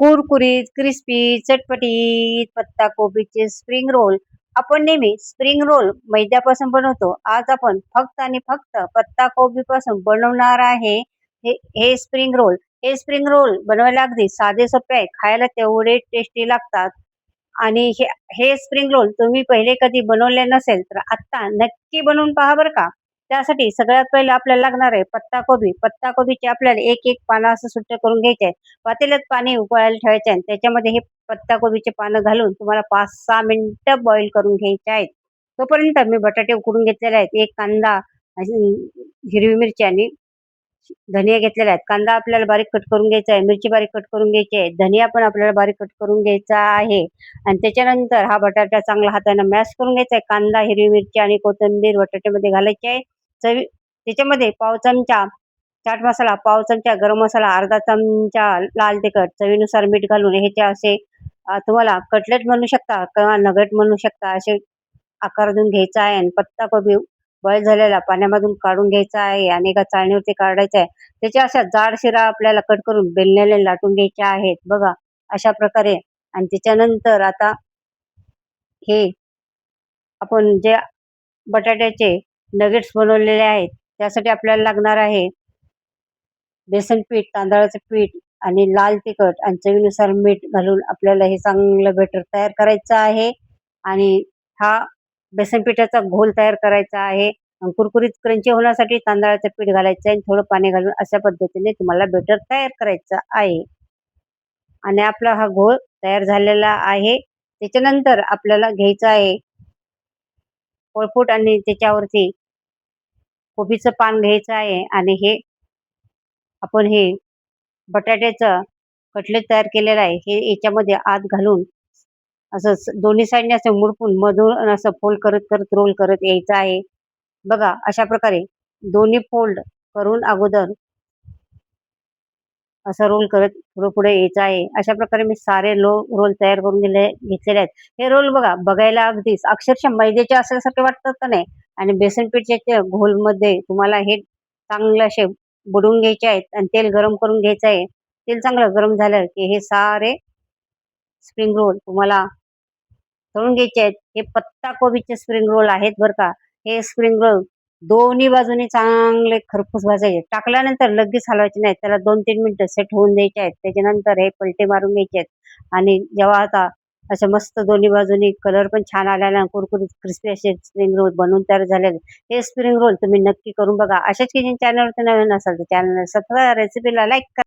कुरकुरीत, क्रिस्पी, चटपटीत पत्ताकोबीचे spring roll. आपण नेहमी स्प्रिंग रोल मैद्यापासून बनवतो. आज आपण फक्त आणि फक्त पत्ताकोबीपासून बनवणार आहे हे स्प्रिंग रोल. हे स्प्रिंग रोल बनवायला अगदी साधे सोपे आहे. खायला तेवढे टेस्टी लागतात. आणि हे हे स्प्रिंग रोल तुम्ही पहिले कधी बनवले नसेल तर आत्ता नक्की बनवून पहा बरं का. त्यासाठी सगळ्यात पहिलं आपल्याला लागणार आहे पत्ताकोबी. पत्ताकोबीचे आपल्याला एक एक पानं असं सुट्ट करून घ्यायचे आहे. पातेल्यात पाणी उकळायला ठेवायचे आहे आणि त्याच्यामध्ये हे पत्ताकोबीचे पानं घालून तुम्हाला 5-6 मिनिटं बॉईल करून घ्यायचे आहेत. तोपर्यंत मी बटाटे उकडून घेतलेले आहेत. एक कांदा, अशी हिरवी मिरची आणि धनिया घेतलेला आहे. कांदा आपल्याला बारीक कट करून घ्यायचा आहे. मिरची बारीक कट करून घ्यायची आहे. धनिया पण आपल्याला बारीक कट करून घ्यायचा आहे. आणि त्याच्यानंतर हा बटाटा चांगला हाताने मॅश करून घ्यायचा आहे. कांदा, हिरवी मिरची आणि कोथिंबीर बटाट्यामध्ये घालायची आहे. त्याच्यामध्ये पाव चमचा चाट मसाला, पाव चमचा गरम मसाला, अर्धा चमचा लाल तिखट, चवीनुसार मीठ घालून ह्याचे असे तुम्हाला कटलेट बनवू शकता किंवा नगेट बनवू शकता, असे आकार देऊन घ्यायचा आहे. आणि पत्ताकोबी बॉईल झालेला पाण्यामधून काढून घ्यायचा आहे आणि एका चाळणीवरती काढायचा आहे. त्याच्या अशा जाड शिरा आपल्याला कट करून बेलण्याने लाटून घ्यायच्या आहेत बघा, अशा प्रकारे. आणि त्याच्यानंतर आता हे आपण जे बटाट्याचे नगेट्स बनवलेले आहेत त्यासाठी आपल्याला लागणार आहे बेसन पीठ, तांदळाचं पीठ आणि लाल तिखट आणि चवीनुसार मीठ घालून आपल्याला हे चांगलं बेटर तयार करायचं आहे. आणि हा बेसन पिठाचा घोल तयार करायचा आहे. कुरकुरीत क्रंची होण्यासाठी तांदळाचं पीठ घालायचं आहे आणि थोडं पाणी घालून अशा पद्धतीने तुम्हाला बेटर तयार करायचं आहे. आणि आपला हा घोळ तयार झालेला आहे. त्याच्यानंतर आपल्याला घ्यायचं आहे पोळपूट आणि त्याच्यावरती कोबीचं पान घ्यायचं आहे. आणि हे आपण हे बटाट्याचं कटलेट तयार केलेलं आहे हे याच्यामध्ये आत घालून असं दोन्ही साईडने असं मुडपून मधून असं फोल्ड करत करत रोल करत यायचं आहे बघा, अशा प्रकारे दोन्ही फोल्ड करून अगोदर असं रोल करत पुढे पुढे यायचं आहे. अशा प्रकारे मी सारे रोल तयार करून घेतलेले आहेत. हे रोल बघा, बघायला अगदीच अक्षरशः मैद्याचे असल्यासारखे वाटतात का नाही. आणि बेसन पीठच्या घोलमध्ये तुम्हाला हे चांगले असे बुडवून घ्यायचे आहेत आणि तेल गरम करून घ्यायचं आहे. तेल चांगलं गरम झालं की हे सारे स्प्रिंग रोल तुम्हाला तळून घ्यायचे आहेत. हे पत्ताकोबीचे स्प्रिंग रोल आहेत बरं का. हे स्प्रिंग रोल दोन्ही बाजूनी चांगले खरपूस भाजायचे. टाकल्यानंतर लगेच हलवायचे नाहीत. त्याला 2-3 मिनिटं सेट होऊन द्यायचे आहेत. त्याच्यानंतर हे पलटे मारून घ्यायचे आहेत. आणि जेव्हा आता असे मस्त दोन्ही बाजूनी कलर पण छान आलेला, कुरकुरीत क्रिस्पी असे स्प्रिंग रोल बनवून तयार झालेले. हे स्प्रिंग रोल तुम्ही नक्की करून बघा. अशाच किचन चॅनलवरती नवीन असाल तर चॅनलला सबस्क्राईब, रेसिपीला लाईक करा.